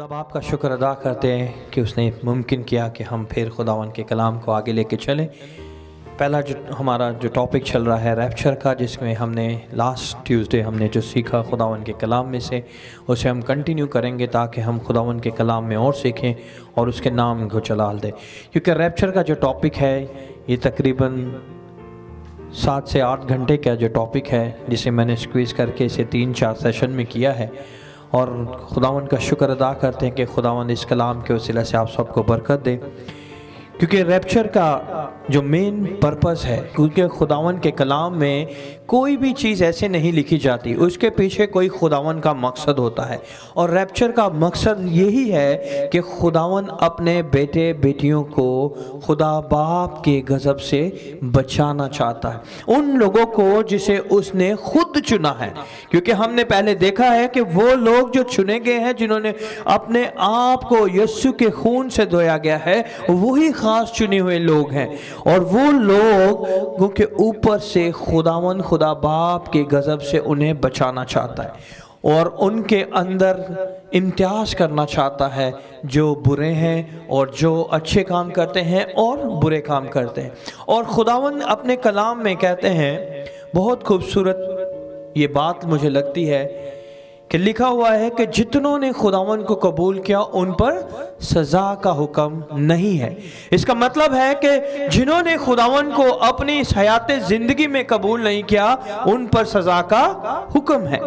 खुदा बाप का शुक्र अदा करते हैं कि उसने मुमकिन किया कि हम फिर खुदावन के कलाम को आगे लेके चलें। पहला जो हमारा टॉपिक चल रहा है रैप्चर का, जिसमें हमने लास्ट ट्यूसडे हमने जो सीखा खुदावन के कलाम में से, उसे हम कंटिन्यू करेंगे ताकि हम खुदावन के कलाम में और सीखें और उसके नाम को जलाल दें। क्योंकि रैप्चर का जो टॉपिक है ये तकरीबन 7 से 8 घंटे का जो टॉपिक है, जिसे मैंने स्क्वीज़ करके इसे 3-4 सेशन में किया है। और खुदावन का शुक्र अदा करते हैं कि खुदावन इस कलाम के वसीले से आप सबको बरकत दे। क्योंकि रैप्चर का जो मेन पर्पस है, क्योंकि खुदावन के कलाम में कोई भी चीज़ ऐसे नहीं लिखी जाती, उसके पीछे कोई खुदावन का मकसद होता है। और रैप्चर का मकसद यही है कि खुदावन अपने बेटे बेटियों को खुदा बाप के गज़ब से बचाना चाहता है, उन लोगों को जिसे उसने खुद चुना है। क्योंकि हमने पहले देखा है कि वो लोग जो चुने गए हैं, जिन्होंने अपने आप को यीशु के खून से धोया गया है, वही खास चुने हुए लोग हैं। और वो लोगों के ऊपर से खुदावन खुदा बाप के गज़ब से उन्हें बचाना चाहता है और उनके अंदर इम्तियाज़ करना चाहता है, जो बुरे हैं और जो अच्छे काम करते हैं और बुरे काम करते हैं। और खुदावन अपने कलाम में कहते हैं, बहुत खूबसूरत ये बात मुझे लगती है कि लिखा हुआ है कि जितनों ने खुदावन को कबूल किया उन पर सज़ा का हुक्म नहीं है। इसका मतलब है कि जिन्होंने खुदावन को अपनी इस हयात ज़िंदगी में कबूल नहीं किया, उन पर सज़ा का हुक्म है,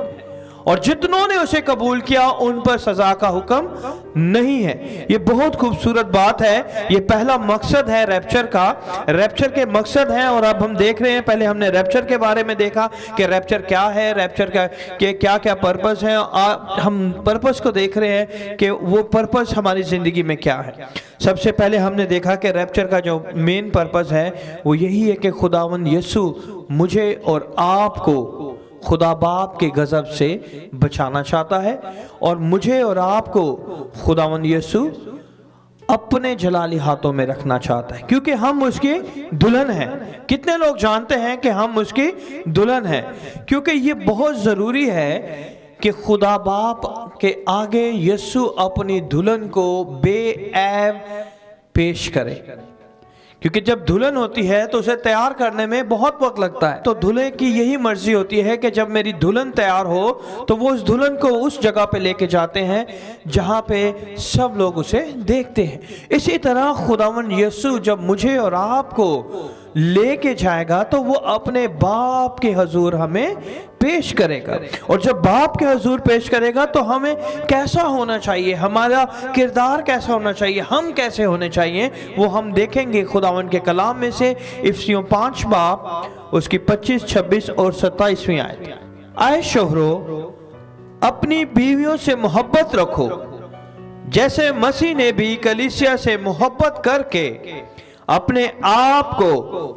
और जितनों ने उसे कबूल किया उन पर सज़ा का हुक्म नहीं है। ये बहुत खूबसूरत बात है। ये पहला मकसद है रैप्चर का। रैप्चर के मकसद हैं, और अब हम देख रहे हैं, पहले हमने रैप्चर के बारे में देखा कि रैप्चर क्या है, रैप्चर का के क्या क्या पर्पस है। हम पर्पस को देख रहे हैं कि वो पर्पस हमारी ज़िंदगी में क्या है। सबसे पहले हमने देखा कि रैप्चर का जो मेन पर्पस है वो यही है कि खुदावन यीशु मुझे और आपको खुदा बाप के गज़ब से बचाना चाहता है, और मुझे और आपको खुदावन यीशु अपने जलाली हाथों में रखना चाहता है, क्योंकि हम उसकी दुल्हन हैं। कितने लोग जानते हैं कि हम उसकी दुल्हन हैं? क्योंकि ये बहुत ज़रूरी है कि खुदा बाप के आगे यीशु अपनी दुल्हन को बेऐब पेश करे। क्योंकि जब दुल्हन होती है तो उसे तैयार करने में बहुत वक्त लगता है। तो दूल्हे की यही मर्जी होती है कि जब मेरी दुल्हन तैयार हो तो वो उस दुल्हन को उस जगह पे लेके जाते हैं जहाँ पे सब लोग उसे देखते हैं। इसी तरह खुदावन यीशु जब मुझे और आपको लेके जाएगा तो वो अपने बाप के हुजूर हमें पेश करेगा। और जब बाप के हुजूर पेश करेगा तो हमें कैसा होना चाहिए, हमारा किरदार कैसा होना चाहिए, हम कैसे होने चाहिए, वो हम देखेंगे खुदावन के कलाम में से। इफिसियों 5 बाब उसकी 25, 26 और 27वीं आयत। आए शोहरों, अपनी बीवियों से मोहब्बत रखो, जैसे मसीह ने भी कलीसिया से मोहब्बत करके अपने आप को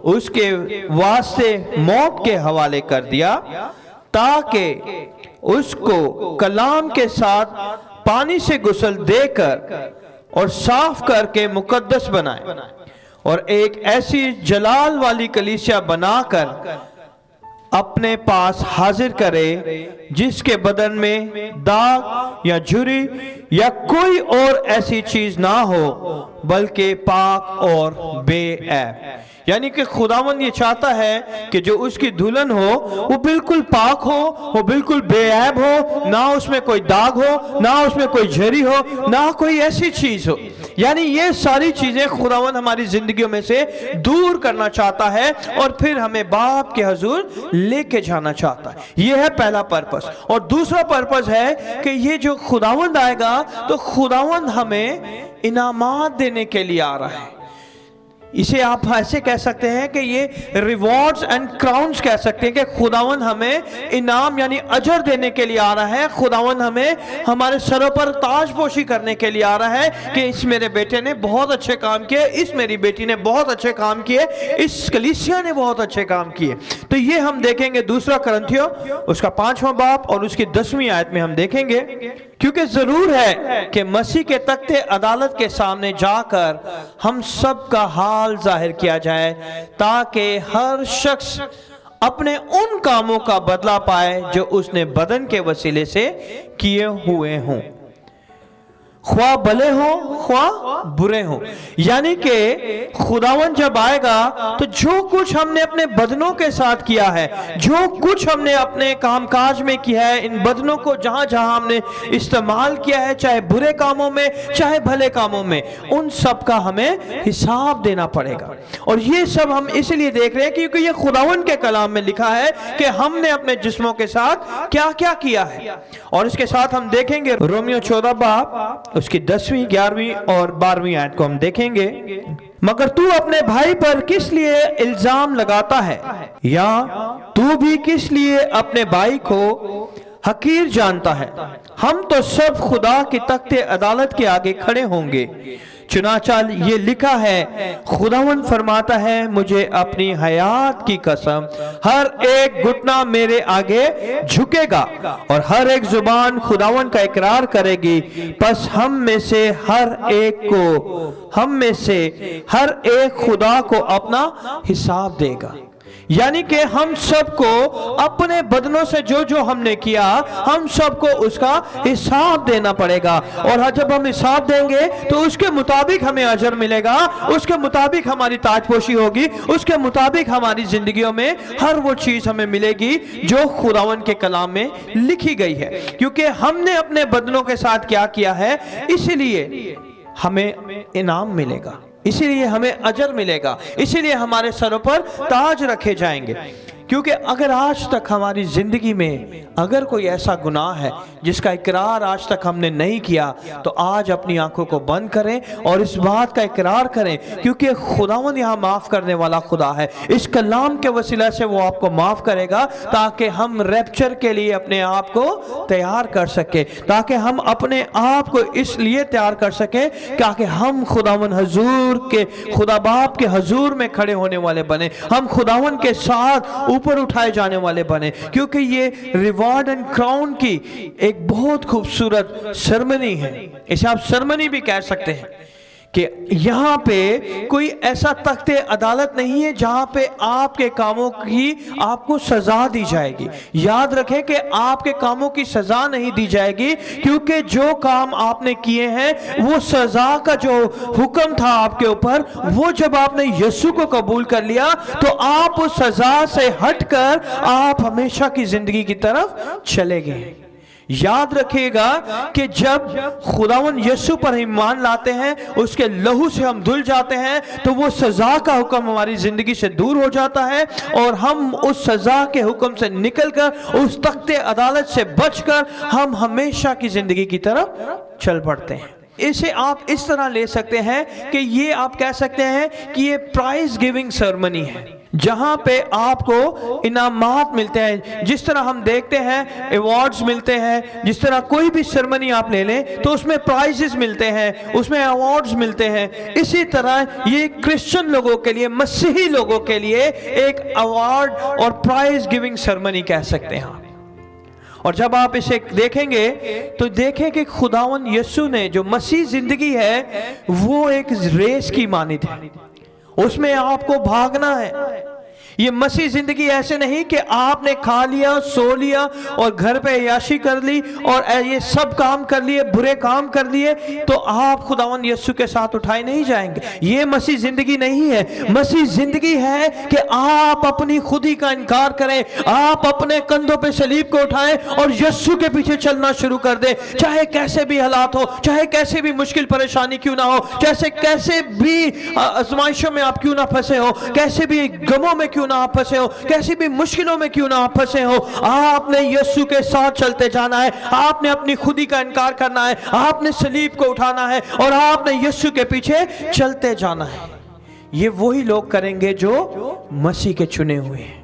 उसके वास्ते मौत के हवाले कर दिया, ताकि उसको कलाम के साथ पानी से गुस्ल देकर और साफ करके मुकद्दस बनाए, और एक ऐसी जलाल वाली कलीसिया बनाकर अपने पास हाजिर करे, जिसके बदन में दाग या झुर्री या कोई और ऐसी चीज ना हो, बल्कि पाक और बेऐब। यानी कि खुदावन ये चाहता है कि जो उसकी दुल्हन हो वो बिल्कुल पाक हो, वो बिल्कुल बेऐब हो, ना उसमें कोई दाग हो, ना उसमें कोई झुर्री हो, ना कोई ऐसी चीज हो। यानी ये सारी चीजें खुदावन हमारी जिंदगियों में से दूर करना चाहता है और फिर हमें बाप के हुजूर लेके जाना चाहता है। ये है पहला पर्पस। और दूसरा पर्पस है कि ये जो खुदावंद आएगा तो खुदावंद हमें इनामात देने के लिए आ रहा है। इसे आप ऐसे कह सकते हैं कि ये रिवॉर्ड्स एंड क्राउन्स कह सकते हैं कि खुदावन हमें इनाम यानी अजर देने के लिए आ रहा है। खुदावन हमें हमारे सरों पर ताजपोशी करने के लिए आ रहा है कि इस मेरे बेटे ने बहुत अच्छे काम किए, इस मेरी बेटी ने बहुत अच्छे काम किए, इस कलीसिया ने बहुत अच्छे काम किए। तो ये हम देखेंगे दूसरा करंथियों उसका 5वां बाब और उसकी 10वीं आयत में हम देखेंगे। क्योंकि जरूर है कि मसीह के तख्ते अदालत के सामने जाकर हम सब का हाल जाहिर किया जाए, ताकि हर शख्स अपने उन कामों का बदला पाए जो उसने बदन के वसीले से किए हुए हों। خواہ بھلے ہوں خواہ برے ہوں. یعنی کہ خداوند جب آئے گا تو جو کچھ ہم نے اپنے بدنوں کے ساتھ کیا ہے، جو کچھ ہم نے اپنے کام کاج میں کیا ہے، ان بدنوں کو جہاں جہاں ہم نے استعمال کیا ہے، چاہے برے کاموں میں چاہے بھلے کاموں میں، ان سب کا ہمیں حساب دینا پڑے گا. اور یہ سب ہم اس لیے دیکھ رہے ہیں کیونکہ یہ خداوند کے کلام میں لکھا ہے کہ ہم نے اپنے جسموں کے ساتھ کیا کیا کیا ہے. اور اس کے ساتھ ہم دیکھیں گے رومیو 14 باب اس کی 10ویں 11ویں اور 12ویں آیت کو ہم دیکھیں گے. مگر تو اپنے بھائی پر کس لیے الزام لگاتا ہے، یا تو بھی کس لیے اپنے بھائی کو حقیر جانتا ہے؟ ہم تو سب خدا کی تخت عدالت کے آگے کھڑے ہوں گے. چنانچہ یہ لکھا ہے، خداوند فرماتا ہے، مجھے اپنی حیات کی قسم، ہر ایک گھٹنا میرے آگے جھکے گا اور ہر ایک زبان خداوند کا اقرار کرے گی. پس ہم میں سے ہر ایک خدا کو اپنا حساب دے گا. یعنی کہ ہم سب کو اپنے بدنوں سے جو جو ہم نے کیا، ہم سب کو اس کا حساب دینا پڑے گا. اور جب ہم حساب دیں گے تو اس کے مطابق ہمیں اجر ملے گا، اس کے مطابق ہماری تاج پوشی ہوگی، اس کے مطابق ہماری زندگیوں میں ہر وہ چیز ہمیں ملے گی جو خداوند کے کلام میں لکھی گئی ہے. کیونکہ ہم نے اپنے بدنوں کے ساتھ کیا کیا ہے، اس لیے ہمیں انعام ملے گا، اسی لیے ہمیں اجر ملے گا، اسی لیے ہمارے سروں پر تاج رکھے جائیں گے. کیونکہ اگر آج تک ہماری زندگی میں اگر کوئی ایسا گناہ ہے جس کا اقرار آج تک ہم نے نہیں کیا، تو آج اپنی آنکھوں کو بند کریں اور اس بات کا اقرار کریں، کیونکہ خداوند یہاں معاف کرنے والا خدا ہے. اس کلام کے وسیلہ سے وہ آپ کو معاف کرے گا تاکہ ہم ریپچر کے لیے اپنے آپ کو تیار کر سکیں، تاکہ ہم اپنے آپ کو اس لیے تیار کر سکیں تاکہ ہم خداوند حضور کے، خدا باپ کے حضور میں کھڑے ہونے والے بنے، ہم خداوند کے ساتھ اوپر اٹھائے جانے والے بنے. کیونکہ یہ ریوارڈ اینڈ کراؤن کی ایک بہت خوبصورت سرمنی ہے، اسے آپ سرمنی بھی کہہ سکتے ہیں، کہ یہاں پہ کوئی ایسا تخت عدالت نہیں ہے جہاں پہ آپ کے کاموں کی آپ کو سزا دی جائے گی. یاد رکھیں کہ آپ کے کاموں کی سزا نہیں دی جائے گی، کیونکہ جو کام آپ نے کیے ہیں وہ سزا کا جو حکم تھا آپ کے اوپر، وہ جب آپ نے یسوع کو قبول کر لیا تو آپ اس سزا سے ہٹ کر آپ ہمیشہ کی زندگی کی طرف چلے گئے. یاد رکھیے گا کہ جب خداوند یسوع پر ایمان لاتے ہیں، اس کے لہو سے ہم دھل جاتے ہیں، تو وہ سزا کا حکم ہماری زندگی سے دور ہو جاتا ہے اور ہم اس سزا کے حکم سے نکل کر، اس تخت عدالت سے بچ کر ہم ہمیشہ کی زندگی کی طرف چل پڑتے ہیں. اسے آپ اس طرح لے سکتے ہیں کہ یہ آپ کہہ سکتے ہیں کہ یہ پرائز گیونگ سرمنی ہے، جہاں پہ آپ کو انعامات ملتے ہیں. جس طرح ہم دیکھتے ہیں ایوارڈز ملتے ہیں، جس طرح کوئی بھی سرمنی آپ لے لیں تو اس میں پرائزز ملتے ہیں، اس میں ایوارڈز ملتے ہیں، اسی طرح یہ کرسچن لوگوں کے لیے، مسیحی لوگوں کے لیے ایک ایوارڈ اور پرائز گیونگ سرمنی کہہ سکتے ہیں. اور جب آپ اسے دیکھیں گے تو دیکھیں کہ خداوند یسوع نے جو مسیح زندگی ہے وہ ایک ریس کی مانند ہے، اس میں آپ کو بھاگنا ہے. یہ مسیح زندگی ایسے نہیں کہ آپ نے کھا لیا، سو لیا اور گھر پہ عیاشی کر لی اور یہ سب کام کر لیے، برے کام کر لیے تو آپ خداوند یسوع کے ساتھ اٹھائے نہیں جائیں گے. یہ مسیح زندگی نہیں ہے. مسیح زندگی ہے کہ آپ اپنی خودی کا انکار کریں، آپ اپنے کندھوں پہ صلیب کو اٹھائیں اور یسوع کے پیچھے چلنا شروع کر دیں، چاہے کیسے بھی حالات ہو، چاہے کیسے بھی مشکل پریشانی کیوں نہ ہو، کیسے بھی آزمائشوں میں آپ کیوں نہ پھنسے ہو، کیسے بھی غموں میں کیوں نہ آپ پھنسے ہو، کیسی بھی مشکلوں میں کیوں نہ آپ پھنسے ہو، آپ نے یسوع کے ساتھ چلتے جانا ہے. آپ نے اپنی خودی کا انکار کرنا ہے، آپ نے صلیب کو اٹھانا ہے اور آپ نے یسوع کے پیچھے چلتے جانا ہے. یہ وہی لوگ کریں گے جو مسیح کے چنے ہوئے ہیں.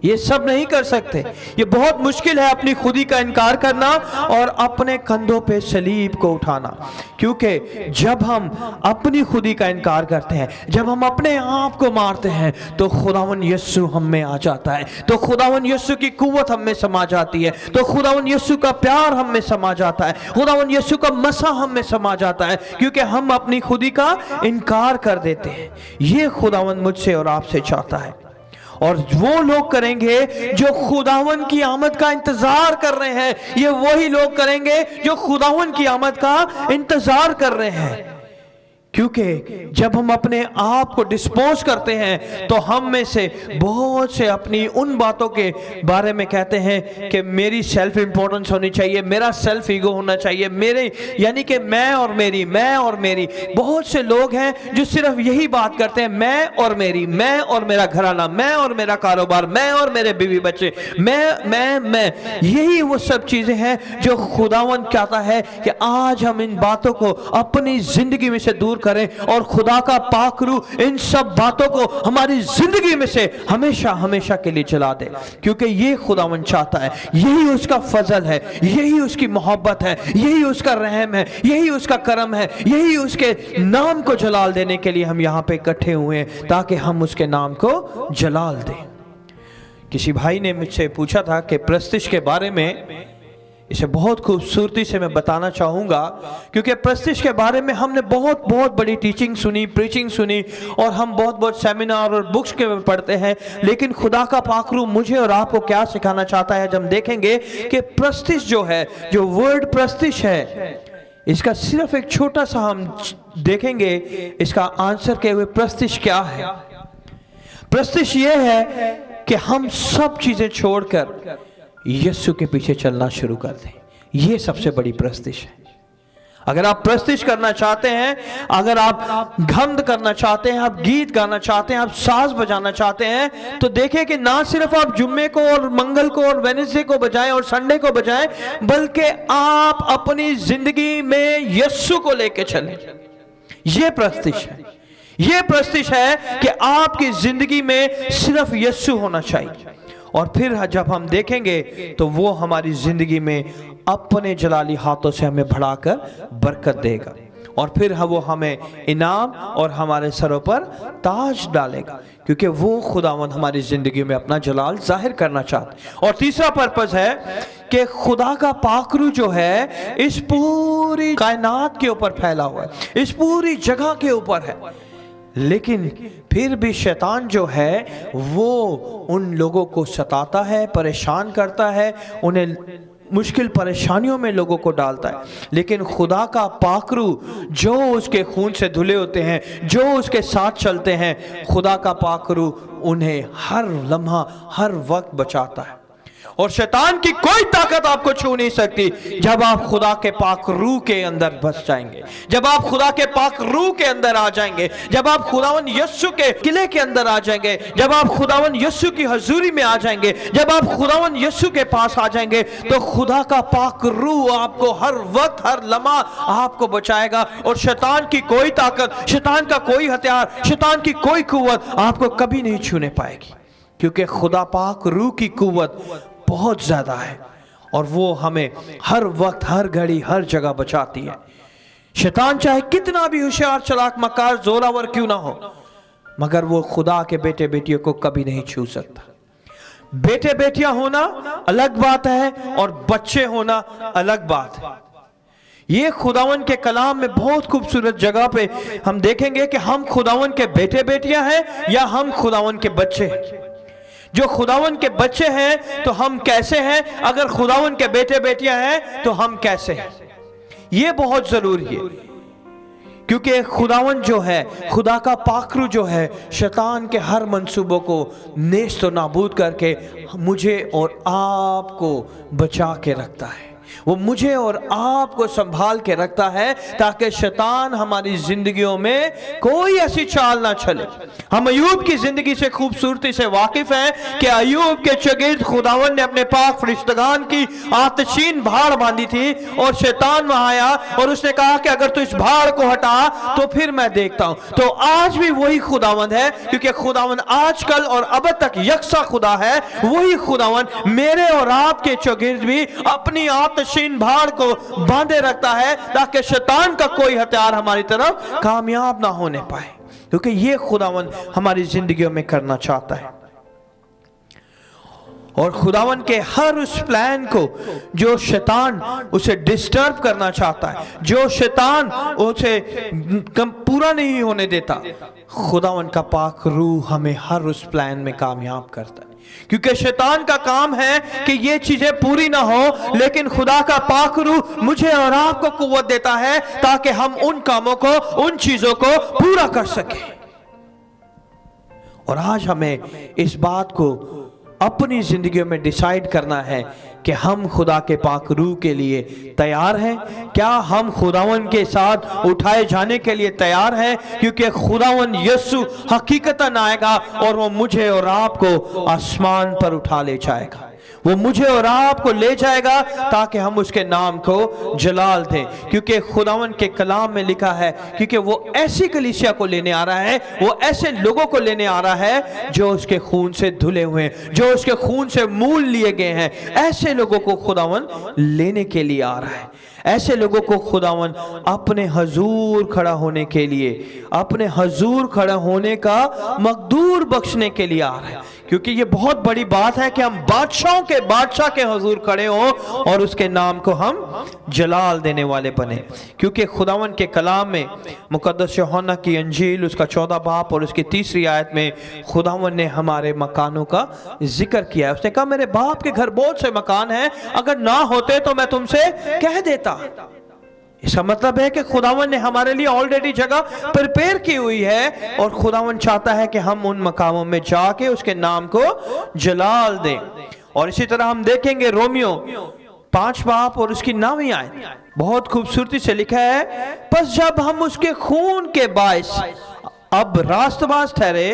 یہ سب نہیں کر سکتے. یہ بہت مشکل ہے اپنی خودی کا انکار کرنا اور اپنے کندھوں پہ صلیب کو اٹھانا، کیونکہ جب ہم اپنی خودی کا انکار کرتے ہیں، جب ہم اپنے آپ کو مارتے ہیں تو خداوند یسوع ہم میں آ جاتا ہے، تو خداوند یسوع کی قوت ہم میں سما جاتی ہے، تو خداوند یسوع کا پیار ہم میں سما جاتا ہے، خداوند یسوع کا مسا ہم میں سما جاتا ہے، کیونکہ ہم اپنی خودی کا انکار کر دیتے ہیں. یہ خداوند مجھ سے اور آپ سے چاہتا ہے. اور وہ لوگ کریں گے جو خداوند کی آمد کا انتظار کر رہے ہیں. یہ وہی لوگ کریں گے جو خداوند کی آمد کا انتظار کر رہے ہیں. کیونکہ جب ہم اپنے آپ کو ڈسپوز کرتے ہیں تو ہم میں سے بہت سے اپنی ان باتوں کے بارے میں کہتے ہیں کہ میری سیلف امپورٹنس ہونی چاہیے, میرا سیلف ایگو ہونا چاہیے, میرے یعنی کہ میں اور میری. بہت سے لوگ ہیں جو صرف یہی بات کرتے ہیں, میں اور میری, میں اور میرا گھرانہ, میں اور میرا کاروبار, میں اور میرے بیوی بچے, میں. یہی وہ سب چیزیں ہیں جو خداوند چاہتا ہے کہ آج ہم ان باتوں کو اپنی زندگی میں سے دور کریں اور خدا کا پاک روح ان سب باتوں کو ہماری زندگی میں سے ہمیشہ کے لیے جلا دے. کیونکہ یہ خداوند چاہتا ہے, یہی اس کا فضل ہے, یہی اس کی محبت ہے, یہی اس کا رحم ہے, یہی اس کا کرم ہے, یہی اس کے نام کو جلال دینے کے لیے ہم یہاں پہ اکٹھے ہوئے ہیں تاکہ ہم اس کے نام کو جلال دیں. کسی بھائی نے مجھ سے پوچھا تھا کہ پرستش کے بارے میں, اسے بہت خوبصورتی سے میں بتانا چاہوں گا کیونکہ پرستش کے بارے میں ہم نے بہت بڑی ٹیچنگ سنی, پریچنگ سنی, اور ہم بہت سیمینار اور بکس کے پڑھتے ہیں. لیکن خدا کا پاک روح مجھے اور آپ کو کیا سکھانا چاہتا ہے, جب ہم دیکھیں گے کہ پرستش جو ہے, جو ورڈ پرستش ہے, اس کا صرف ایک چھوٹا سا ہم دیکھیں گے اس کا آنسر کہ وہ پرستش کیا ہے. پرستش یہ ہے کہ ہم سب چیزیں چھوڑ کر یسوع کے پیچھے چلنا شروع کر دیں. یہ سب سے بڑی پرستش ہے. اگر آپ پرستش کرنا چاہتے ہیں, اگر آپ گھمند کرنا چاہتے ہیں, آپ گیت گانا چاہتے ہیں, آپ ساز بجانا چاہتے ہیں, تو دیکھیں کہ نہ صرف آپ جمعے کو اور منگل کو اور وینسڈے کو بجائیں اور سنڈے کو بجائیں, بلکہ آپ اپنی زندگی میں یسوع کو لے کے چلیں. یہ پرستش ہے. یہ پرستش ہے کہ آپ کی زندگی میں صرف یسوع ہونا چاہیے. اور پھر جب ہم دیکھیں گے تو وہ ہماری زندگی میں اپنے جلالی ہاتھوں سے ہمیں بڑھا کر برکت دے گا, اور پھر وہ ہمیں انعام اور ہمارے سروں پر تاج ڈالے گا, کیونکہ وہ خداوند ہماری زندگی میں اپنا جلال ظاہر کرنا چاہتا ہے. اور تیسرا پرپس ہے کہ خدا کا پاک روح جو ہے اس پوری کائنات کے اوپر پھیلا ہوا ہے, اس پوری جگہ کے اوپر ہے. لیکن پھر بھی شیطان جو ہے وہ ان لوگوں کو ستاتا ہے, پریشان کرتا ہے, انہیں مشکل پریشانیوں میں لوگوں کو ڈالتا ہے. لیکن خدا کا پاک روح جو اس کے خون سے دھلے ہوتے ہیں, جو اس کے ساتھ چلتے ہیں, خدا کا پاک روح انہیں ہر لمحہ ہر وقت بچاتا ہے. اور شیطان کی کوئی طاقت آپ کو چھو نہیں سکتی جب آپ خدا کے پاک روح کے اندر بس جائیں گے, جب آپ خدا کے پاک روح کے اندر آ جائیں گے, جب آپ خداوند یسوع کے قلعے کے اندر آ جائیں گے, جب آپ خداوند یسوع کی حضوری میں آ جائیں گے, جب آپ خداوند یسوع کے پاس آ جائیں گے, تو خدا کا پاک روح آپ کو ہر وقت ہر لمحہ آپ کو بچائے گا. اور شیطان کی کوئی طاقت, شیطان کا کوئی ہتھیار, شیطان کی کوئی قوت آپ کو کبھی نہیں چھونے پائے گی, کیونکہ خدا پاک روح کی قوت بہت زیادہ ہے اور وہ ہمیں ہر وقت ہر گھڑی ہر جگہ بچاتی ہے. شیطان چاہے کتنا بھی ہوشیار, چلاک, مکار, زوراور کیوں نہ ہو, مگر وہ خدا کے بیٹے بیٹیوں کو کبھی نہیں چھو سکتا. بیٹے بیٹیاں ہونا الگ بات ہے اور بچے ہونا الگ بات ہے. یہ خداوند کے کلام میں بہت خوبصورت جگہ پہ ہم دیکھیں گے کہ ہم خداوند کے بیٹے بیٹیاں ہیں یا ہم خداوند کے بچے ہیں. جو خداوند کے بچے ہیں تو ہم کیسے ہیں, اگر خداوند کے بیٹے بیٹیاں ہیں تو ہم کیسے ہیں. یہ بہت ضروری ہے, کیونکہ خداوند جو ہے, خدا کا پاک روح جو ہے, شیطان کے ہر منصوبوں کو نیست و نابود کر کے مجھے اور آپ کو بچا کے رکھتا ہے. وہ مجھے اور آپ کو سنبھال کے رکھتا ہے تاکہ شیطان ہماری زندگیوں میں کوئی ایسی چال نہ چلے. ہم ایوب کی زندگی سے خوبصورتی سے واقف ہیں کہ ایوب کے چگرد خداوند نے اپنے پاک فرشتگان کی آتشین بھاڑ باندھی تھی, اور شیطان وہاں آیا اور اس نے کہا کہ اگر تو اس بھاڑ کو ہٹا تو پھر میں دیکھتا ہوں. تو آج بھی وہی خداوند ہے, کیونکہ خداوند آج کل اور اب تک یکساں خدا ہے. وہی خداوند میرے اور آپ کے چگرد بھی اپنی آتشین بھاڑ کو باندھے رکھتا ہے تاکہ شیطان کا کوئی ہتھیار ہماری طرف کامیاب نہ ہونے پائے, کیونکہ یہ خداوند ہماری زندگیوں میں کرنا چاہتا ہے. और खुदावन के हर उस प्लान को जो शैतान उसे डिस्टर्ब करना चाहता है, जो शैतान उसे पूरा नहीं होने देता, खुदावन का पाक रूह हमें हर उस प्लान में कामयाब करता है। क्योंकि शैतान का काम है कि ये चीजें पूरी ना हो, लेकिन खुदा का पाक रूह मुझे और आपको कुव्वत देता है ताकि हम उन कामों को, उन चीजों को पूरा कर सकें। और आज हमें इस बात को अपनी जिंदगियों में डिसाइड करना है कि हम खुदा के पाक रूह के लिए तैयार हैं। क्या हम खुदावन के साथ उठाए जाने के लिए तैयार हैं? क्योंकि खुदावन यीशु हकीकतन आएगा और वो मुझे और आपको आसमान पर उठा ले जाएगा। वो मुझे और आपको ले जाएगा ताकि हम उसके नाम को जलाल दें। क्योंकि खुदावन के कलाम में लिखा है, क्योंकि वो ऐसी कलीसिया को लेने आ रहा है, वो ऐसे लोगों को लेने आ रहा है जो उसके खून से धुले हुए हैं, जो उसके खून से मूल लिए गए हैं। ऐसे लोगों को खुदावन लेने के लिए आ रहा है। ऐसे लोगों को खुदावन अपने हजूर खड़ा होने के लिए, अपने हजूर खड़ा होने का मकदूर बख्शने के लिए आ रहा है। क्योंकि ये बहुत बड़ी बात है कि हम बादशाहों के बादशाह के हजूर खड़े हों और उसके नाम को हम जलाल देने वाले बने। क्योंकि खुदावन के कलाम में मुकद्दस यूहन्ना की अंजील उसका 14 बाब और उसकी 3री आयत में खुदावन ने हमारे मकानों का जिक्र किया है। उसने कहा मेरे बाप के घर बहुत से मकान हैं, अगर ना होते तो मैं तुमसे कह देता। इसका मतलब है कि खुदावन ने हमारे लिए ऑलरेडी जगह प्रिपेयर की हुई है और खुदावन चाहता है कि हम उन मकामों में जाके उसके नाम को जलाल दें। और इसी तरह हम देखेंगे रोमियो 5 बाब और उसकी 9वीं आयत, बहुत खूबसूरती से लिखा है, बस जब हम उसके खून के बायस अब रास्तबाज ठहरे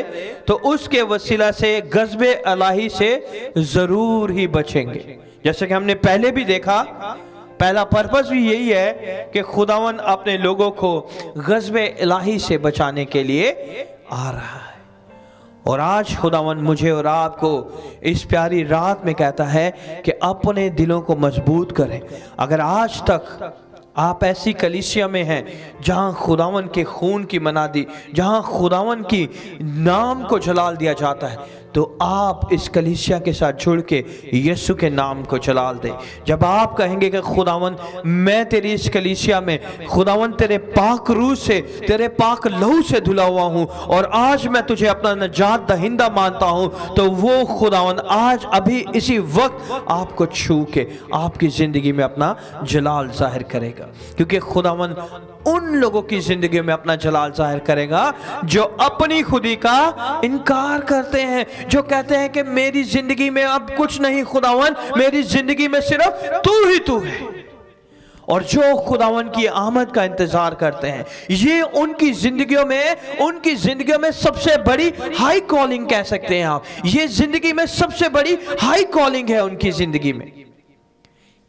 तो उसके वसीला से गज़बे इलाही से जरूर ही बचेंगे। जैसे कि हमने पहले भी देखा, पहला पर्पस भी यही है कि खुदावन अपने लोगों को गज़बे इलाही से बचाने के लिए आ रहा है। और आज खुदावन मुझे और आपको इस प्यारी रात में कहता है कि अपने दिलों को मजबूत करें। अगर आज तक आप ऐसी कलीसिया में हैं जहां खुदावन के खून की मनादी, जहां खुदावन की नाम को जलाल दिया जाता है, तो आप इस कलीसिया के साथ जुड़ के यीशु के नाम को जलाल दें। जब आप कहेंगे कि खुदावन मैं तेरी इस कलीसिया में, खुदावन तेरे पाक रूह से, तेरे पाक लहू से धुला हुआ हूँ और आज मैं तुझे अपना नजात दहिंदा मानता हूँ, तो वो खुदावन आज अभी इसी वक्त आपको छू के आपकी जिंदगी में अपना जलाल जाहिर करेगा। क्योंकि खुदावन उन लोगों की जिंदगी में अपना जलाल जाहिर करेगा जो अपनी खुदी का इनकार करते हैं, जो कहते हैं कि मेरी जिंदगी में अब कुछ नहीं खुदावन, मेरी जिंदगी में सिर्फ तू ही तू है। और जो खुदावन की आमद का इंतजार करते हैं, ये उनकी जिंदगियों में सबसे बड़ी हाई कॉलिंग कह सकते हैं आप। ये जिंदगी में सबसे बड़ी हाई कॉलिंग है उनकी जिंदगी में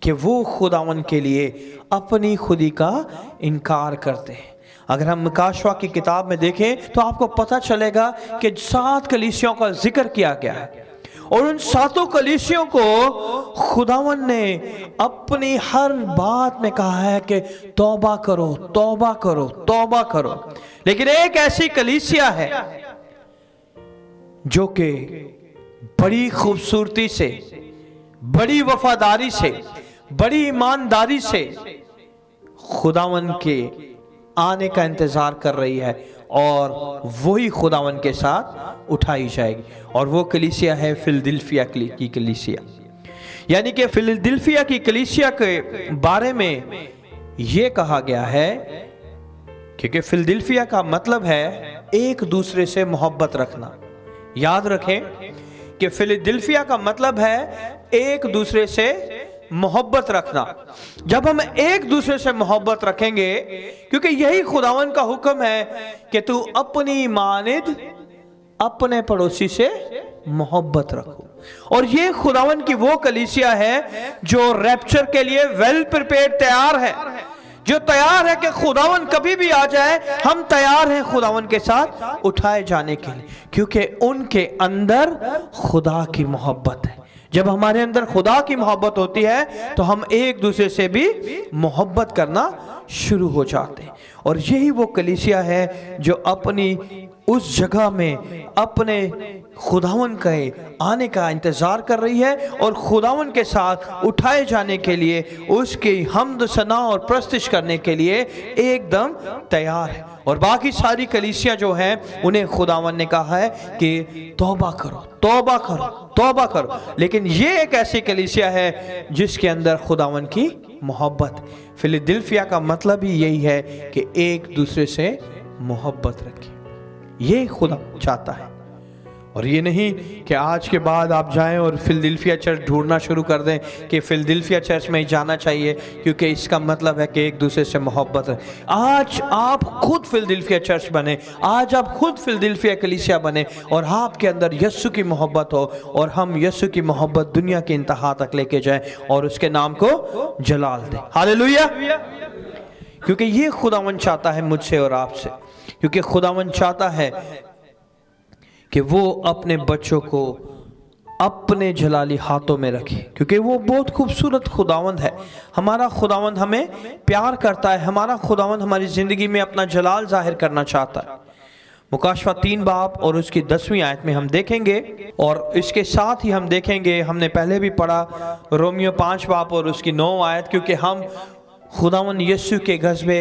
कि वो खुदावन के लिए अपनी खुदी का इनकार करते हैं। अगर हम मिकाशवा की किताब में देखें तो आपको पता चलेगा कि 7 कलीसियों का जिक्र किया गया है और उन 7 कलीसियों को खुदावन ने अपनी हर बात में कहा है कि तौबा करो, तौबा करो, तौबा करो। लेकिन एक ऐसी कलीसिया है जो कि बड़ी खूबसूरती से, बड़ी वफादारी से, बड़ी ईमानदारी से खुदावन के आने का इंतजार कर रही है और वही खुदावन के साथ उठाई जाएगी। और वो कलीसिया है फिलदिल्फिया की कलीसिया। यानी कि फिलदिल्फिया की कलीसिया के बारे में ये कहा गया है, क्योंकि फिलदिल्फिया का मतलब है एक दूसरे से मोहब्बत रखना। याद रखें कि फिलदिल्फिया का मतलब है एक दूसरे से मोहब्बत रखना। जब हम एक दूसरे से मोहब्बत रखेंगे, क्योंकि यही खुदावन का हुक्म है कि तू अपनी मानिद अपने पड़ोसी से मोहब्बत रखो। और ये खुदावन की वो कलीसिया है जो रैप्चर के लिए वेल प्रिपेयर्ड तैयार है, जो तैयार है कि खुदावन कभी भी आ जाए, हम तैयार हैं खुदावन के साथ उठाए जाने के लिए, क्योंकि उनके अंदर खुदा की मोहब्बत है। जब हमारे अंदर खुदा की मोहब्बत होती है तो हम एक दूसरे से भी मोहब्बत करना शुरू हो जाते हैं। और यही वो कलीसिया है जो अपनी उस जगह में अपने खुदावन के आने का इंतज़ार कर रही है और खुदावन के साथ उठाए जाने के लिए, उसकी हम्द सना और प्रस्तुत करने के लिए एकदम तैयार है। और बाकी सारी कलीसिया जो हैं उन्हें खुदावन ने कहा है कि तौबा करो, तौबा करो, तौबा करो। लेकिन ये एक ऐसी कलीसिया है जिसके अंदर खुदावन की मोहब्बत। फिलडेल्फिया का मतलब ही यही है कि एक दूसरे से मोहब्बत रखें, ये खुदा चाहता है। और ये नहीं कि आज के बाद आप जाएं और फिलडेल्फिया चर्च ढूंढना शुरू कर दें कि फिलडेल्फिया चर्च में ही जाना चाहिए, क्योंकि इसका मतलब है कि एक दूसरे से मोहब्बत है। आज आप खुद फिलडेल्फिया चर्च बने, आज आप खुद फिलडेल्फिया कलीसिया बने और आपके अंदर यीशु की मोहब्बत हो, और हम यीशु की मोहब्बत दुनिया की इंतहा तक लेके जाएं और उसके नाम को जलाल दें। हालेलुया। क्योंकि ये खुदावन चाहता है मुझसे और आपसे, क्योंकि खुदावन चाहता है कि वो अपने बच्चों को अपने जलाली हाथों में रखे, क्योंकि वो बहुत खूबसूरत खुदावंद है। हमारा खुदावंद हमें प्यार करता है, हमारा खुदावंद हमारी ज़िंदगी में अपना जलाल जाहिर करना चाहता है। मुकाशवा 3 बाब और उसकी 10वीं आयत में हम देखेंगे, और इसके साथ ही हम देखेंगे, हमने पहले भी पढ़ा रोमियो 5 बाब और उसकी 9 आयत, क्योंकि हम खुदावन यीशु के गज़बे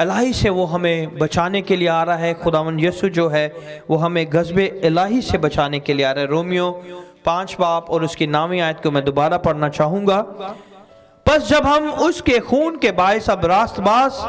इलाही से वो हमें बचाने के लिए आ रहा है। खुदावन यीशु जो है वो हमें गज़बे इलाही से बचाने के लिए आ रहा है। रोमियो 5 बाब और उसकी 9वीं आयत को मैं दोबारा पढ़ना चाहूँगा। बस जब हम उसके खून के बायस अब रास्तबाज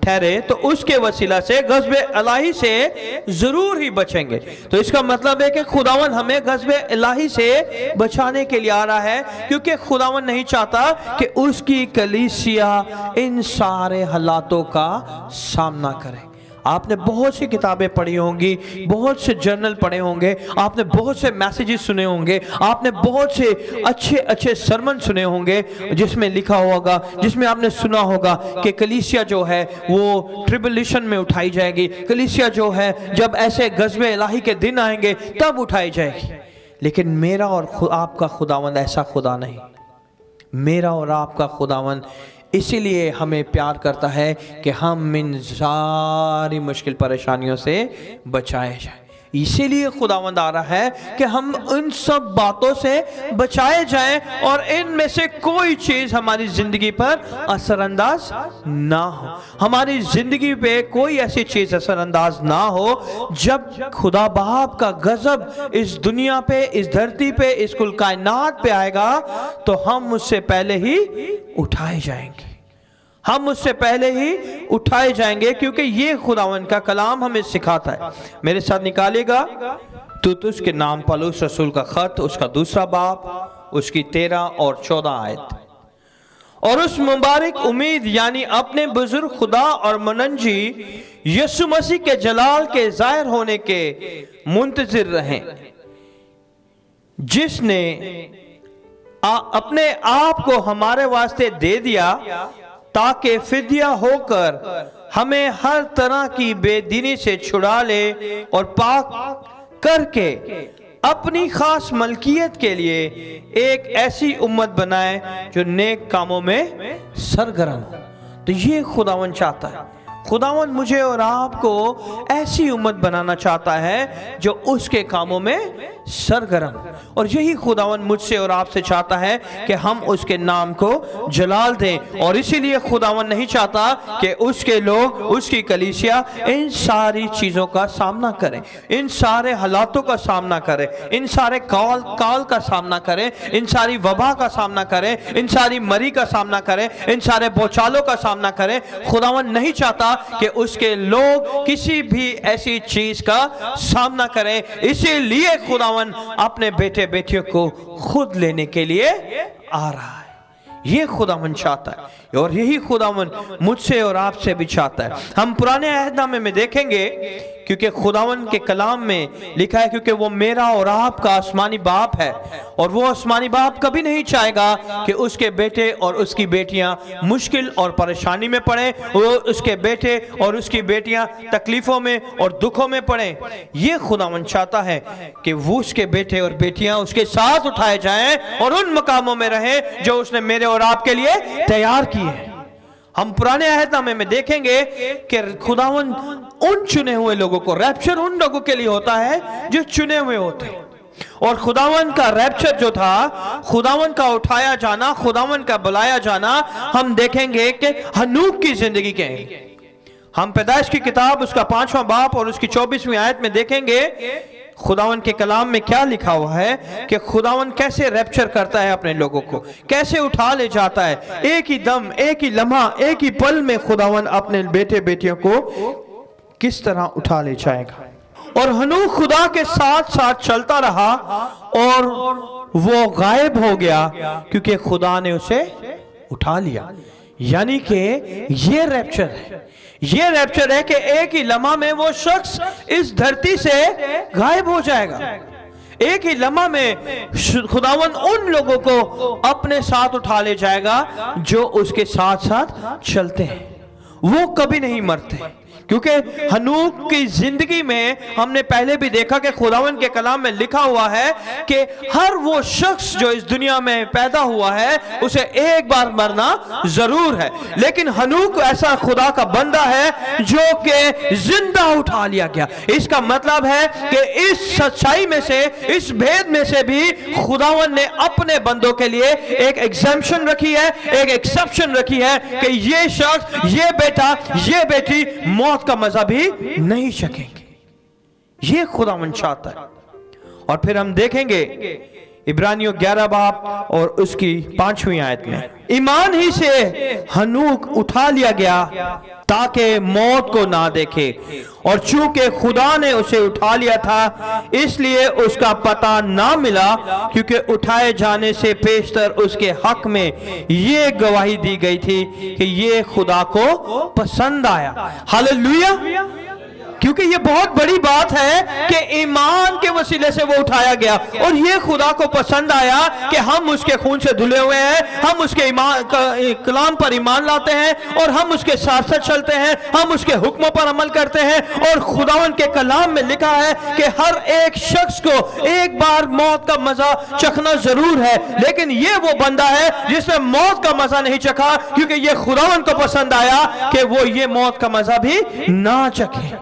ठहरे तो उसके वसीला से गज़बे इलाही से जरूर ही बचेंगे। तो इसका मतलब है कि खुदावन हमें गज़बे इलाही से बचाने के लिए आ रहा है, क्योंकि खुदावन नहीं चाहता कि उसकी कलीसिया इन सारे हालातों का सामना करे। आपने बहुत सी किताबें पढ़ी होंगी, बहुत से जर्नल पढ़े होंगे, आपने बहुत से मैसेजेस सुने होंगे, आपने बहुत से अच्छे अच्छे सरमन सुने होंगे जिसमें लिखा होगा, जिसमें आपने सुना होगा कि कलीसिया जो है वो ट्रिबुलेशन में उठाई जाएगी, कलीसिया जो है जब ऐसे गज़बे इलाही के दिन आएंगे तब उठाई जाएगी। लेकिन मेरा और आपका खुदावंद ऐसा खुदा नहीं। मेरा और आपका खुदावंद इसीलिए हमें प्यार करता है कि हम इन सारी मुश्किल परेशानियों से बचाए जाएं। इसीलिए खुदावंद आ रहा है कि हम उन सब बातों से बचाए जाएं और इनमें से कोई चीज़ हमारी ज़िंदगी पर असरअंदाज ना हो। हमारी ज़िंदगी पे कोई ऐसी चीज़ असरअंदाज ना हो जब खुदा बाप का गज़ब इस दुनिया पे, इस धरती पे, इस कुल कायनात पे आएगा तो हम उससे पहले ही उठाए जाएंगे। हम उससे पहले ही उठाए जाएंगे, क्योंकि ये खुदावन का कलाम हमें सिखाता है। मेरे साथ निकालेगा तीतुस के नाम पौलुस रसूल का खत, उसका 2 बाब, उसकी 13 और 14 आयत। और उस मुबारक उम्मीद यानी अपने बुजुर्ग खुदा और मनंजी यीशु मसीह के जलाल के जाहिर होने के मुंतजिर रहें, जिसने अपने आप को हमारे वास्ते दे दिया ताकि फिदिया होकर हमें हर तरह की बेदीनी से छुड़ा ले और पाक करके अपनी खास मलकियत के लिए एक ऐसी उम्मत बनाए जो नेक कामों में सरगर्म हो। तो ये खुदावन चाहता है। खुदावन मुझे और आपको ऐसी उम्मत बनाना चाहता है जो उसके कामों में सरगर्म। और यही खुदावन मुझसे और आपसे चाहता है कि हम उसके नाम को जलाल दें। और इसीलिए खुदावन नहीं चाहता कि उसके लोग, उसकी कलीसिया इन सारी चीज़ों का सामना करें, इन सारे हालातों का सामना करें, इन सारे काल का सामना करें, इन सारी वबा का सामना करें, इन सारी मरी का सामना करें, इन सारे बोचालों का सामना करें। खुदावन नहीं चाहता कि उसके लोग किसी भी ऐसी चीज का सामना करें। इसीलिए खुदावन अपने बेटे बेटियों को खुद लेने के लिए आ रहा है। ये खुदावन चाहता है और यही खुदावन मुझसे और आपसे भी चाहता है। हम पुराने अहदनामे में देखेंगे, क्योंकि खुदावन के कलाम में लिखा है, क्योंकि वो मेरा और आपका आसमानी बाप है और वो आसमानी बाप कभी नहीं चाहेगा कि उसके बेटे और उसकी बेटियां मुश्किल और परेशानी में पड़े, वो उसके बेटे और उसकी बेटियां तकलीफों में और दुखों में पड़े। ये खुदावन चाहता है कि वो उसके बेटे और बेटियां उसके साथ उठाए जाएं और उन मकामों में रहें जो उसने मेरे और आपके लिए तैयार किए। हम पुराने अहदनामे में देखेंगे कि खुदावन उन चुने हुए लोगों को, रैप्चर उन लोगों के लिए होता है जो चुने हुए होते हैं। اور خداون کا ریپچر جو تھا، خداون کا اٹھایا جانا، خداون کا بلایا جانا، ہم دیکھیں گے کہ ہنوک کی زندگی کے ہیں۔ ہم پیدائش کی کتاب اس کا 5واں باب اور اس کی 24ویں آیت میں دیکھیں گے خداون کے کلام میں کیا لکھا ہوا ہے کہ خداون کیسے ریپچر کرتا ہے اپنے لوگوں کو، کیسے اٹھا لے جاتا ہے۔ ایک ہی دم، ایک ہی لمحہ، ایک ہی پل میں خداون اپنے بیٹے بیٹیوں کو کس طرح اٹھا لے جائے گا۔ اور ہنوک خدا کے ساتھ ساتھ چلتا رہا اور وہ غائب ہو گیا کیونکہ خدا نے اسے اٹھا لیا۔ یعنی کہ یہ ریپچر ہے، یہ ریپچر ہے کہ ایک ہی لمحہ میں وہ شخص اس دھرتی سے غائب ہو جائے گا۔ ایک ہی لمحہ میں خداون ان لوگوں کو اپنے ساتھ اٹھا لے جائے گا جو اس کے ساتھ ساتھ چلتے ہیں، وہ کبھی نہیں مرتے۔ کیونکہ ہنوک کی زندگی میں ہم نے پہلے بھی دیکھا کہ خداوند کے کلام میں لکھا ہوا ہے کہ ہر وہ شخص جو اس دنیا میں پیدا ہوا ہے اسے ایک بار مرنا ضرور ہے، لیکن ہنوک ایسا خدا کا بندہ ہے جو کہ زندہ اٹھا لیا گیا۔ اس کا مطلب ہے کہ اس سچائی میں سے، اس بھید میں سے بھی خداوند نے اپنے بندوں کے لیے ایک ایگزمپشن رکھی ہے، ایک ایکسپشن رکھی ہے کہ یہ شخص، یہ بیٹا، یہ بیٹی موت کا مزہ بھی نہیں چکھیں گے۔ یہ خداوند چاہتا ہے۔ اور پھر ہم دیکھیں گے عبرانیوں 11 باب اور اس کی 5ویں آیت میں، ایمان ہی سے ہنوک اٹھا لیا گیا تاکہ موت کو نہ دیکھے، اور چونکہ خدا نے اسے اٹھا لیا تھا اس لیے اس کا پتہ نہ ملا، کیونکہ اٹھائے جانے سے پیشتر اس کے حق میں یہ گواہی دی گئی تھی کہ یہ خدا کو پسند آیا۔ ہاللیلویہ! کیونکہ یہ بہت بڑی بات ہے کہ ایمان کے وسیلے سے وہ اٹھایا گیا، اور یہ خدا کو پسند آیا کہ ہم اس کے خون سے دھلے ہوئے ہیں، ہم اس کے کلام پر ایمان لاتے ہیں، اور ہم اس کے ساتھ ساتھ چلتے ہیں، ہم اس کے حکموں پر عمل کرتے ہیں۔ اور خداوند کے کلام میں لکھا ہے کہ ہر ایک شخص کو ایک بار موت کا مزہ چکھنا ضرور ہے، لیکن یہ وہ بندہ ہے جس نے موت کا مزہ نہیں چکھا، کیونکہ یہ خداوند کو پسند آیا کہ وہ یہ موت کا مزہ بھی نہ چکھے۔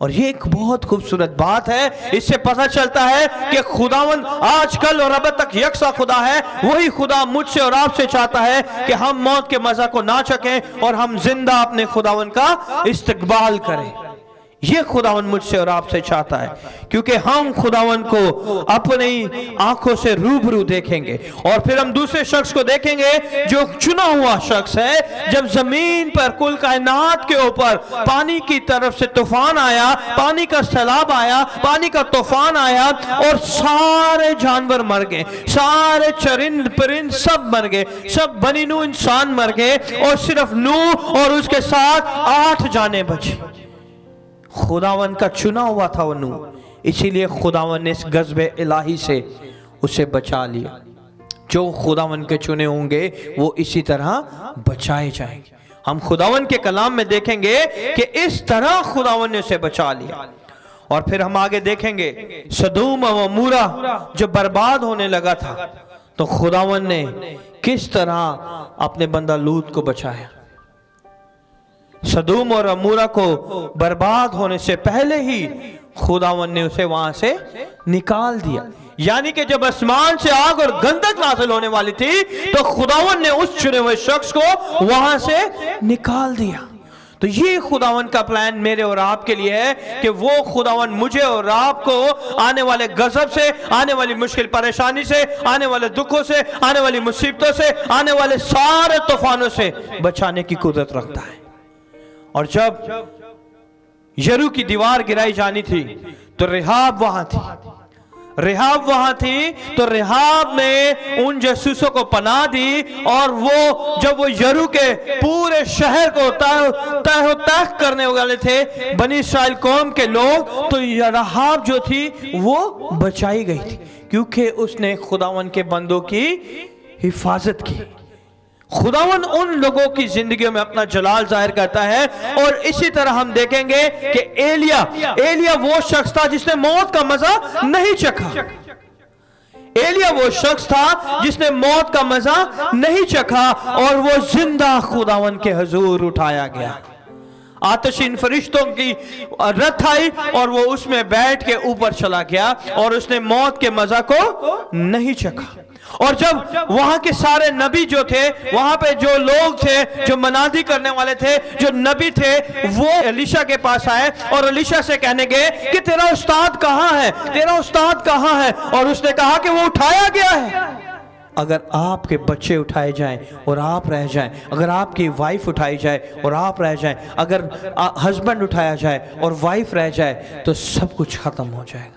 اور یہ ایک بہت خوبصورت بات ہے، اس سے پتہ چلتا ہے کہ خداوند آج کل اور اب تک یکساں خدا ہے۔ وہی خدا مجھ سے اور آپ سے چاہتا ہے کہ ہم موت کے مزہ کو نہ چکیں اور ہم زندہ اپنے خداوند کا استقبال کریں۔ یہ خداوند مجھ سے اور آپ سے چاہتا ہے، کیونکہ ہم خداوند کو اپنی آنکھوں سے روبرو دیکھیں گے۔ اور پھر ہم دوسرے شخص کو دیکھیں گے جو چنا ہوا شخص ہے۔ جب زمین پر کل کائنات کے اوپر پانی کی طرف سے طوفان آیا، پانی کا سیلاب آیا، پانی کا طوفان آیا، اور سارے جانور مر گئے، سارے چرند پرند سب مر گئے، سب بنی نوح انسان مر گئے، اور صرف نوح اور اس کے ساتھ 8 جانیں بچی۔ خداوند کا چنا ہوا تھا وہ نوح، اسی لیے خداوند نے اس غضب الہی سے اسے بچا لیا۔ جو خداوند کے چنے ہوں گے وہ اسی طرح بچائے جائیں گے۔ ہم خداوند کے کلام میں دیکھیں گے کہ اس طرح خداوند نے اسے بچا لیا۔ اور پھر ہم آگے دیکھیں گے سدوم و عمورہ جو برباد ہونے لگا تھا، تو خداوند نے کس طرح اپنے بندہ لوط کو بچایا۔ سدوم اور عمورہ کو برباد ہونے سے پہلے ہی خداوند نے اسے وہاں سے نکال دیا۔ یعنی کہ جب آسمان سے آگ اور گندک نازل ہونے والی تھی تو خداوند نے اس چنے ہوئے شخص کو وہاں سے نکال دیا۔ تو یہ خداوند کا پلان میرے اور آپ کے لیے ہے کہ وہ خداوند مجھے اور آپ کو آنے والے غضب سے، آنے والی مشکل پریشانی سے، آنے والے دکھوں سے، آنے والی مصیبتوں سے، آنے والے سارے طوفانوں سے بچانے کی قدرت رکھتا ہے۔ اور جب یریکو کی دیوار گرائی جانی تھی تو رحاب وہاں تھی، رحاب وہاں تھی، تو رحاب نے ان جاسوسوں کو پناہ دی، اور وہ جب وہ یریکو کے پورے شہر کو تہ و تخت کرنے والے تھے بنی اسرائیل قوم کے لوگ، تو رحاب جو تھی وہ بچائی گئی تھی کیونکہ اس نے خداوند کے بندوں کی حفاظت کی۔ خداوند ان لوگوں کی زندگیوں میں اپنا جلال ظاہر کرتا ہے۔ اور اسی طرح ہم دیکھیں گے کہ ایلیا وہ شخص تھا جس نے موت کا مزہ نہیں چکھا۔ ایلیا وہ شخص تھا جس نے موت کا مزہ نہیں چکھا، اور وہ زندہ خداوند کے حضور اٹھایا گیا۔ आतशीन फरिश्तों की रथ आई और वो उसमें बैठ के ऊपर चला गया और उसने मौत के मजा को नहीं चखा। और जब वहां के सारे नबी जो थे, वहां पे जो लोग थे जो मनादी करने वाले थे, जो नबी थे, वो एलिशा के पास आए और एलिशा से कहने गए कि तेरा उस्ताद कहाँ है, तेरा उस्ताद कहाँ है? और उसने कहा कि वो उठाया गया है। अगर आपके बच्चे उठाए जाएं और आप रह जाएं, अगर आपकी वाइफ उठाई जाए और आप रह जाएं, अगर हस्बैंड उठाया जाए और वाइफ रह जाए, तो सब कुछ खत्म हो जाएगा।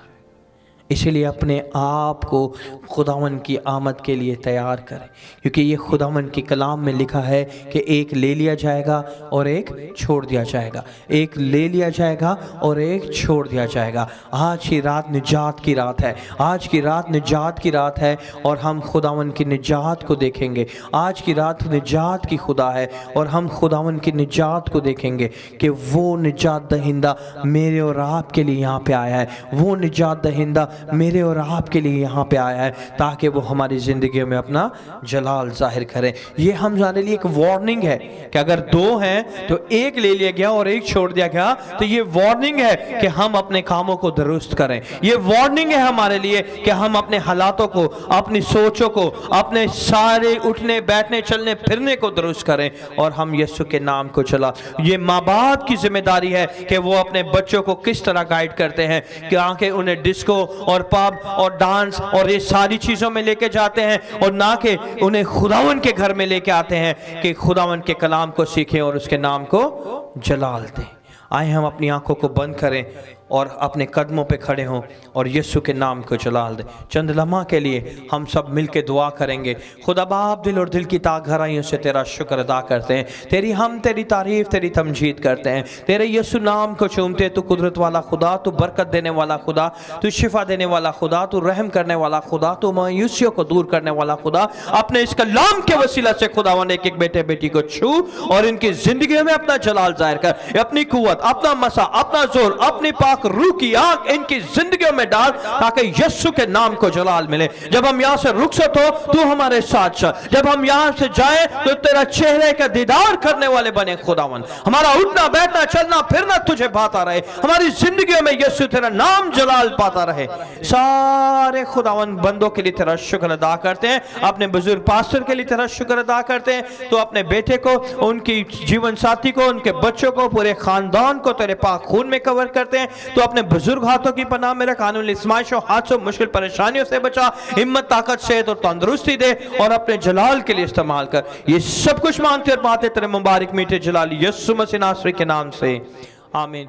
इसीलिए अपने आप को खुदावन की आमद के लिए तैयार करें, क्योंकि ये खुदावन की कलाम में लिखा है कि एक ले लिया जाएगा और एक छोड़ दिया जाएगा, एक ले लिया जाएगा और एक छोड़ दिया जाएगा। आज की रात निजात की रात है, आज की रात निजात की रात है और हम खुदावन की निजात को देखेंगे। आज की रात निजात की खुदा है और हम खुदावन की निजात को देखेंगे कि वो निजात दहिंदा मेरे और आपके लिए यहाँ पे आया है, वो निजात दहिंदा मेरे और आपके लिए यहाँ पे आया है ताकि वो हमारी ज़िंदगी में अपना जलाल जाहिर करें। ये हमारे लिए एक वार्निंग है कि अगर दो हैं तो एक ले लिया गया और एक छोड़ दिया गया, तो ये वार्निंग है कि हम अपने कामों को दुरुस्त करें। ये वार्निंग है हमारे लिए कि हम अपने हालातों को, अपनी सोचों को, अपने सारे उठने बैठने चलने फिरने को दुरुस्त करें और हम यीशु के नाम को चला। ये माँ बाप की जिम्मेदारी है कि वो अपने बच्चों को किस तरह गाइड करते हैं, कि आके उन्हें डिस्को और पब और डांस और ये सारी चीज़ों में लेके जाते हैं और ना कि उन्हें खुदावन के घर में लेके आते हैं कि खुदावन के कलाम को सीखें और उसके नाम को जलाल दें। आए हम अपनी आंखों को बंद करें और अपने कदमों पे खड़े हों और यीशु के नाम को जलाल दें। चंद लम्हा के लिए हम सब मिलके दुआ करेंगे। खुदा बाप दिल और दिल की ताक गहराइयों से तेरा शुक्र अदा करते हैं, तेरी हम तेरी तारीफ तेरी तमजीद करते हैं, तेरे यीशु नाम को चूमते। तू कुदरत वाला खुदा, तू बरकत देने वाला खुदा, तू शिफा देने वाला खुदा, तू रहम करने वाला खुदा, तू मायूसियों को दूर करने वाला खुदा। अपने इस कलाम के वसीला से खुदावन एक एक बेटे बेटी को छू और इनकी जिंदगी में अपना जलाल जाहिर कर, अपनी कुव्वत, अपना मसा, अपना जोर, अपनी पाक रूह की आग इनकी जिंदगियों में डाल ताकि यीशु के नाम को जलाल मिले। जब हम यहाँ से रुखसत हो तू हमारे साथ चल, जब हम यहाँ से जाएं तो तेरा चेहरे का दीदार करने वाले बने खुदावन। हमारा उठना बैठना चलना फिरना तुझे भाता रहे, हमारी जिंदगियों में यीशु तेरा नाम जलाल पाता रहे। सारे खुदावन बंदों के लिए तेरा शुक्र अदा करते हैं, अपने बुजुर्ग पास्टर के लिए तेरा शुक्र अदा करते हैं। तो अपने बेटे को, उनकी जीवन साथी को, उनके बच्चों को, पूरे खानदान को तेरे पाक खून में कवर करते हैं। तो अपने बुजुर्ग हाथों की पनाह में रख, कानूनी इस्माइशों हाथों मुश्किल परेशानियों से बचा, हिम्मत ताकत सेहत और तंदुरुस्ती दे और अपने जलाल के लिए इस्तेमाल कर। ये सब कुछ मांगते और पाते तेरे मुबारक मीठे जलाली यीशु मसीह नासरी के नाम से, आमीन।